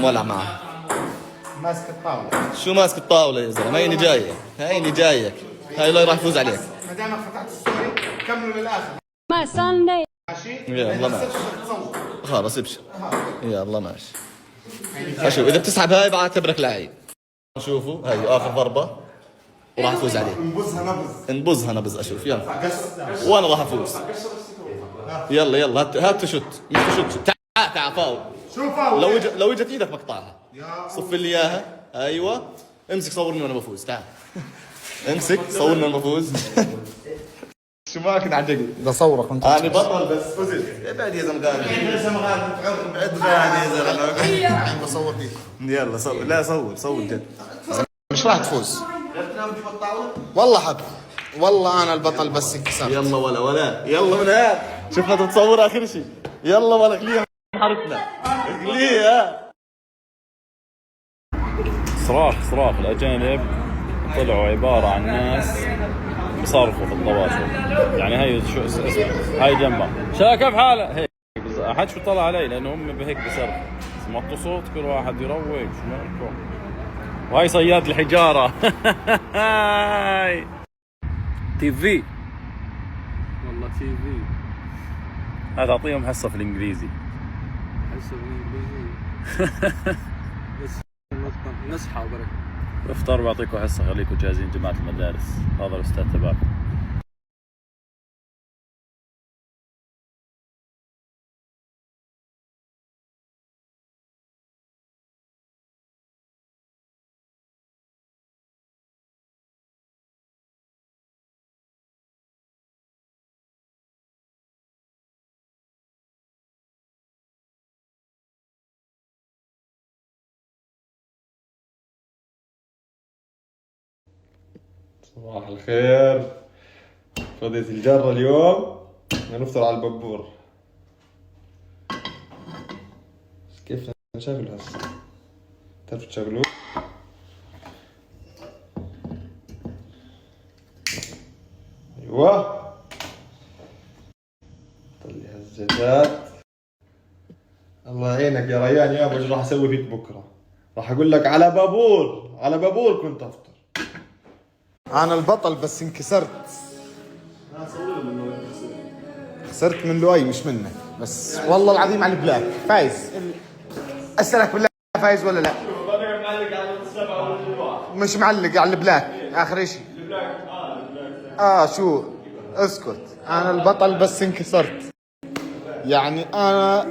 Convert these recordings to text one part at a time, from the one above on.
مولع معه؟ ماسك الطاولة. شو ماسك الطاولة يا زلمة؟ هيني جايك، هيني جايك، هاي الله راح يفوز عليك. ما دامك فتحت الستوري كملوا للآخر. My Sunday. ماشي؟ يلا ماشي. خلاص ابشر. يلا ماشي. اشوف اذا بتسحب هاي بعتبرك لعيب. شوفوا هاي اخر ضربة وراح افوز عليه. انبزها نبز اشوف يلا. وانا راح افوز. يلا يلا هات تشوت مش تشوت. تعال فاول. شو فاول؟ لو اجت ايدك مقطعها. صف لي اياها. ايوه امسك صورني وانا بفوز تعال. امسك صورني وانا بفوز. شو ماكن عجقي؟ بدي صورك وانت انا بطل بس فزت. ابعد يا زلمه غالي. يا زلمه غالي ابعد غالي يا زلمه. الحين بصور فيك. يلا صور. لا صور جد. مش راح تفوز. والله حب. والله انا البطل بس انكسرت. يلا ولا يلا من هاد. شوف انت تصور اخر شيء. يلا ولا خليها حركنا. خليها. صراخ الأجانب طلعوا عبارة عن ناس بصرخوا في التواصل. يعني هي شو اسمه هاي جنبها كيف حالة هيك حد شو طلع علي لأنه هم بهيك بصرخ. سمعتوا صوت كل واحد يروق شو مالكم. وهاي صياد الحجارة. هاي تي في والله تي في. هذا أعطيهم حصة في الإنجليزي. حصة في الإنجليزي. نصحى وبركة. افطر بعطيكم حصة خليكم جاهزين جماعة المدارس. هذا الأستاذ تبعكم. صباح الخير. فضيت الجرة اليوم نفطر على الببور. كيف نشغل هسه؟ تعرفوا تشغلوه؟ ايوه طلي هالزيتات. الله يعينك يا ريان يابا ايش راح اسوي فيك بكره؟ راح اقول لك على بابور كنت افطر. انا البطل بس انكسرت. خسرت من لؤي مش منك بس والله العظيم على البلاك فايز. اسالك بالله فايز ولا لا؟ مش معلق على البلاك اخر اشي. شو اسكت. انا البطل بس انكسرت. يعني انا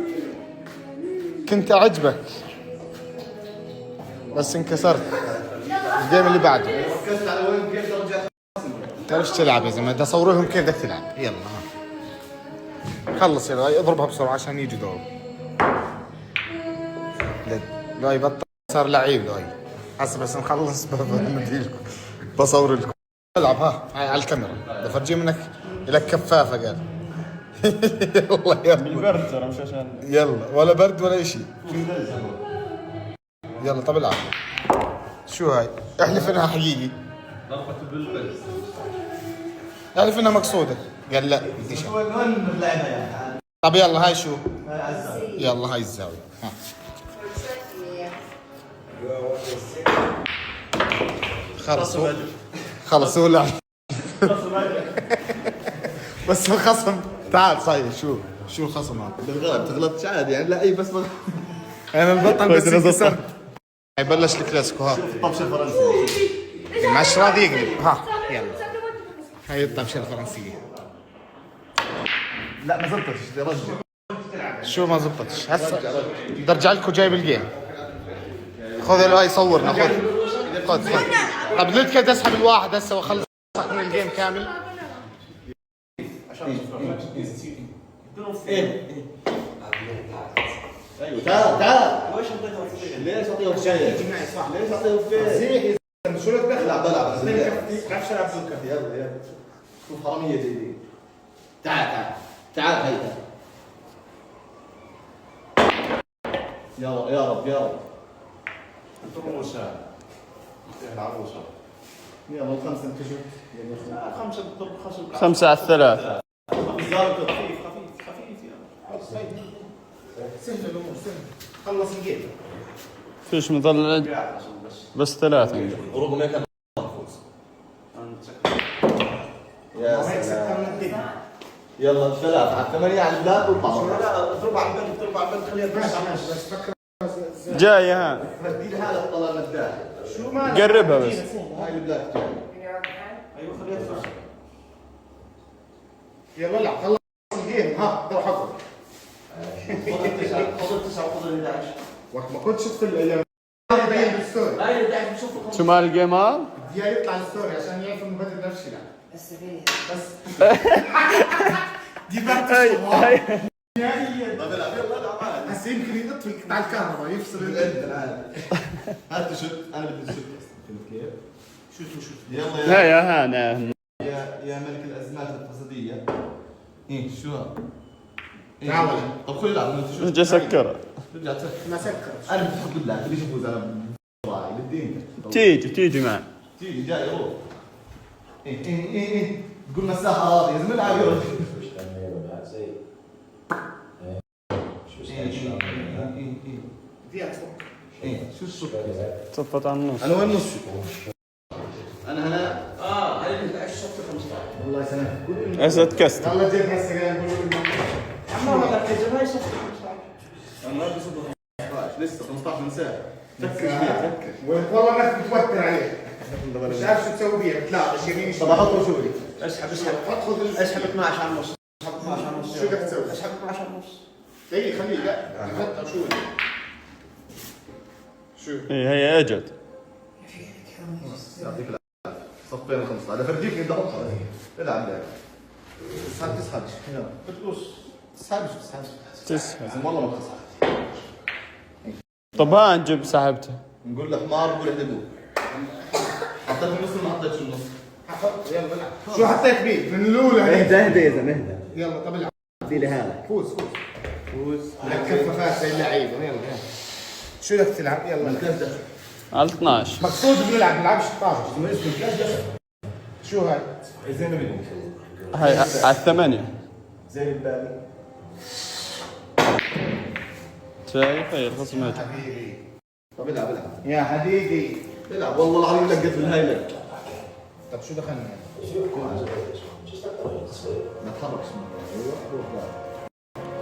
كنت اعجبك بس انكسرت. الجيم اللي بعده تعرفش تلعب يا زلمه. بدي اصور لهم كيف بدك تلعب. يلا خلص يلا اضربها بسرعه عشان يجوا دور. لؤي بطل صار لعيب لؤي. هسه بس نخلص بديلكم بصور لكم. العب ها على الكاميرا. بدي افرجي منك لك كفافه قال. يلا البرد ترى مش عشان يلا ولا برد ولا شيء. يلا طب العب. شو هاي؟ احلف انها حقيقي. ضربة بالبرد. احلف انها مقصودة. قال لا بدي شيء. طب يلا هاي شو؟ يلا هاي الزاوية. ها. خلص هو لعب. بس الخصم تعال صاير شو الخصم هذا؟ بالغلط تغلطش عادي يعني لا اي بس انا البطل بس انكسرت. يبلش الكلاسيكو ها. طبشه فرنسي. مش راضي يقلب. ها يلا هاي الطبشه الفرنسيه. لا ما زبطش يا رجل. شو ما زبطتش هسه بدي ارجع لكم جايب الجيم. خذ هاي صورنا خذ. طب ليش كده اسحب الواحد هسه واخلص من الجيم كامل. ايوه تعال وش اعطيته فيه؟ ليش اعطيته فيه؟ تيجي معي صح ليش اعطيته فيه؟ زيك شو لك دخل؟ لا بلعب بعرفش العب بالكف. يلا شوف حراميه زي دي. تعال هيدا. يا رب انتم وشا يلعبوا وشا. يلا الخمسه انتجوا. 5 على 3. خفيف يا سهل الامور سهل. خلص الجيم. فيش مثل بس 3 عندك. رغم هيك مفوز. يا سلام. يلا 3 على 8 على البلاد واطلع. لا اضرب على البنك، اضرب على البنك، خليها ماشي بس فكر جاية ها. بدي لها هذا الطلال الداخل. شو ما قربها بس. هاي البلاد جاي. ايوه خليها تفرش. يلا العب خلص الجيم. ها روح حضر. خذ 9 وخذ 11. وقت ما كنتش تدخل الا يبين بالستوري. لا اللي قاعد بشوفه. شو مال الجيم ها؟ بدي اياه يطلع الستوري عشان يعرف انه بدر نفس الشيء. بس دي بقى هسه يمكن ينط في قطع الكهرباء يفصل هات شوت، انا بدي شوت. فهمت كيف؟ شوت يلا لا يا هانا. يا ملك الازمات الاقتصاديه. ايه شو هذا؟ تعال. طب خلي يلعب انت شو؟ بدي اسكرها. رجع تسكر. ما سكر. انا بدي احط بالله، بدي افوز انا برايي، بدي انت. تيجي معي. تيجي جاي روح. ايه تقول مساحه راضيه، يا زلمه العب يا رجل. شو الشوط؟ صفت على النص. انا وين نص؟ انا هلا هاي اللي الشوط 15 والله سنه. هسه تكست. يلا جيب هسه قاعد نقول عمار ولا تجي هاي صف 15. انا ما بصدق 15 لسه 15 من ساعه. فكر فكر. والله انك متوتر عليه. مش عارف شو تسوي بيها بتلاقش يمين طب احطه شو لي؟ اسحب اسحب 12 على النص. اسحب 12 على النص. شو بدك تسوي؟ اسحب 12 على النص. اي خليه لا تحطها شو شو ايه هي اجت. يعطيك العافيه. صفين 15 انا فرجيك بدي احطها. العب لعب. تسحبش يلا بتقص تسحبش. تسحب. والله ما تسحب. طب ها نجيب سحبتها. نقول له حمار نقول له دبوب. حطيت النص ما حطيتش النص. حط يلا العب شو حطيت بيه من الاولى هيك اهدى يا زلمه اهدى. يلا طب العب دي لي هذا. فوز لك كفافات زي اللعيبه يلا شو بدك تلعب يلا على 12. مقصود بنلعب نلعبش 16 شو هاي؟ زين منهم هاي على 8. زين البالي. شايف هي الخصم اجت. حبيبي طب العب يا حبيبي العب والله العظيم لقيت بالهاي لك. طب شو دخلنا؟ ما تحركش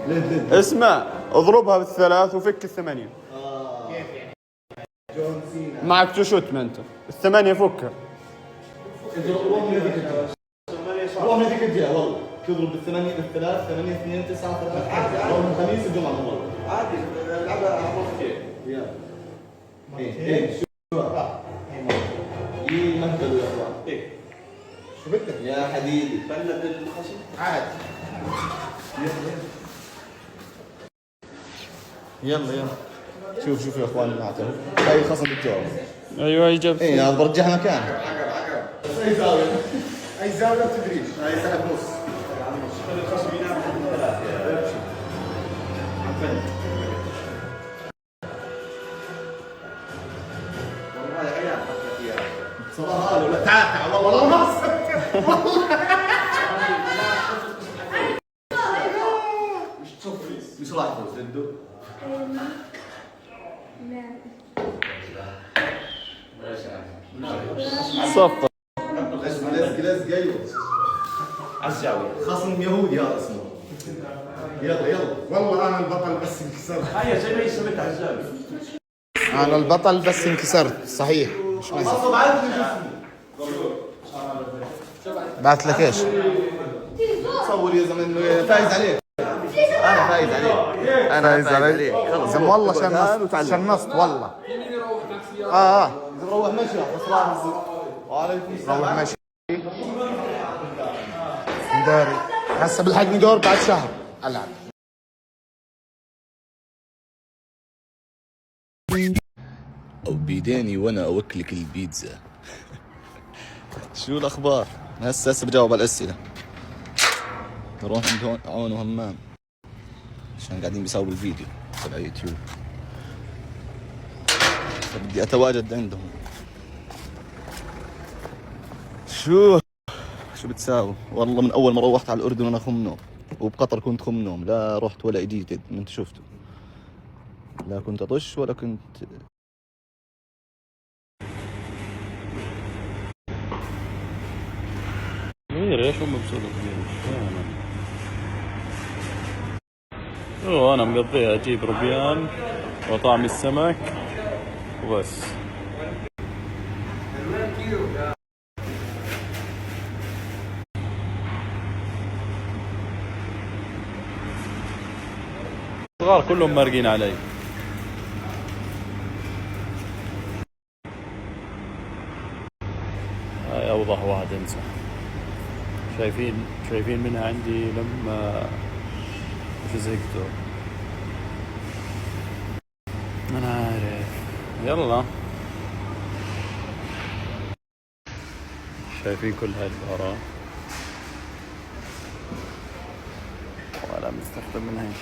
ليه اسمع اضربها بال3 وفك ال8. كيف يعني؟ جون سينا معك تشوت ما انت. ال8 فكها. روح هذيك الجهه والله تضرب بالثمانية بالثلاث 8 2 9 3 عادي روح الخميس الجمعة والله عادي العبها على كيف يلا ايه شو يمهدلوا يا اخوان ايه شو بدك؟ يا حبيبي بلد الخصم عادي يلا شوف يا اخوان المعترف هاي الخصم بالجواب ايوه هي جبت. ايه انا برجعها مكانها عقرب اي زاويه اي زاويه بتدريش هاي سحب نص الخصم ينام والله يا عيال حطيت اياها صراحه ولا تعال والله ما مش راح يفوز جدو صفر. لزق ايوه على الزاويه خصم يهودي هذا اسمه يلا والله انا البطل بس انكسرت هيا زي ما يسميت على الزاويه انا البطل بس انكسرت صحيح مش مزح خصم عارف بعت لك ايش؟ صور يا زلمه انه فايز عليك انا فايز عليك فايز عليك زلمه والله شنصت والله روح مشي بس راح وعليكم السلام روح ماشي مداري هسه بالحجم دور بعد شهر العب او بيديني وانا اوكلك البيتزا شو الاخبار هسه بجاوب على الاسئله نروح عند عون وهمام عشان قاعدين بيساووا الفيديو تبع يوتيوب فبدي اتواجد عندهم شو بتساوي والله من اول ما روحت على الاردن انا خم نوم وبقطر كنت خم نوم لا رحت ولا اجيت انت شفتوا لا كنت اطش ولا كنت صغير، ايش هم بصيروا كبير؟ مش فاهم. انا مقضيها اجيب روبيان وطعم السمك وبس. الصغار كلهم مارقين علي. هاي اوضح واحد انسى. شايفين منها عندي لما زهقتوا. انا عارف. يلا شايفين كل هاي البهارات ولا بنستخدم من هاي.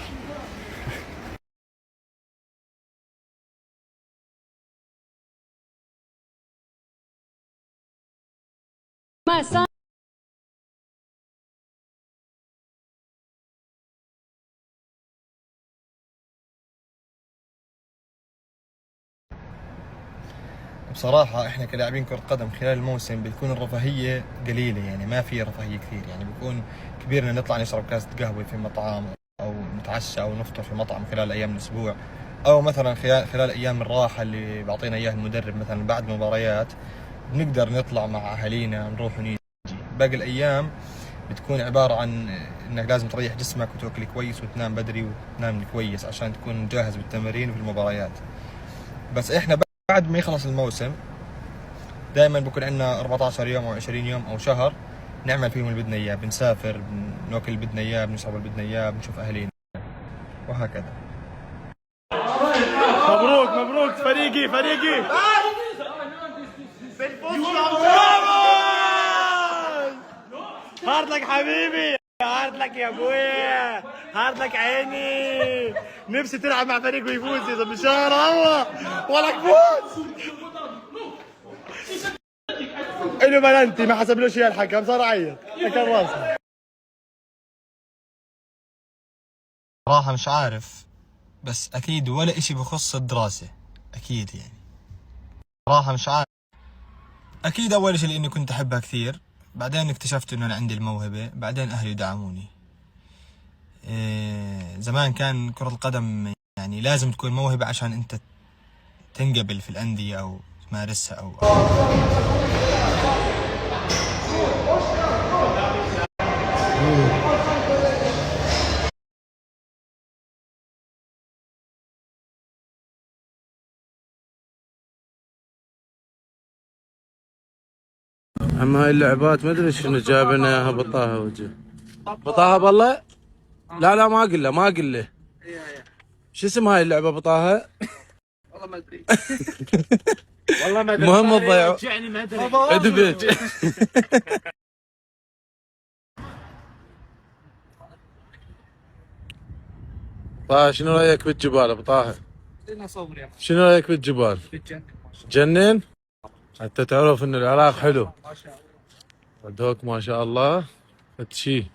بصراحة احنا كلاعبين كرة قدم خلال الموسم بتكون الرفاهية قليلة، يعني ما في رفاهية كثير. يعني بيكون كبيرنا نطلع نشرب كاسة قهوة في مطعم، او نتعشى او نفطر في مطعم خلال ايام الاسبوع، او مثلا خلال ايام الراحة اللي بيعطينا اياها المدرب مثلا بعد مباريات بنقدر نطلع مع اهالينا نروح ونيجي. باقي الايام بتكون عبارة عن انك لازم تريح جسمك وتاكل كويس وتنام بدري وتنام كويس عشان تكون جاهز بالتمارين وفي المباريات. بس احنا بعد ما يخلص الموسم دائما بكون عندنا 14 يوم او 20 يوم او شهر نعمل فيهم اللي بدنا اياه، بنسافر، بناكل اللي بدنا اياه، بنشرب اللي بدنا اياه، بنشوف اهالينا وهكذا. مبروك فريقي هارد لك حبيبي، هارد لك يا ابويا، هارد لك عيني. نفسي تلعب مع فريق ويفوز يا بشار الله ولك فوز. انه بلنتي ما حسبلوش اياه الحكم، صار عيط كان راسه. صراحة مش عارف، بس اكيد ولا اشي بخص الدراسة اكيد. يعني صراحة مش عارف. اكيد اول شيء لاني كنت احبها كثير، بعدين اكتشفت انه انا عندي الموهبة، بعدين اهلي دعموني. زمان كان كرة القدم يعني لازم تكون موهبة عشان انت تنقبل في الأندية او تمارسها او اما هاي اللعبات ما ادري شنو جاب لنا اياها بطاها وجه. بطاها بالله؟ لا ما اقول له. شو اسم هاي اللعبة بطاها؟ والله ما ادري. والله ما ادري. المهم تضيعوا. رجعني ما ادري. طه شنو رايك بالجبال ابو طه؟ شنو رايك بالجبال؟ تجنن؟ حتى تعرف ان العراق حلو. ودوك ما شاء الله فتشي.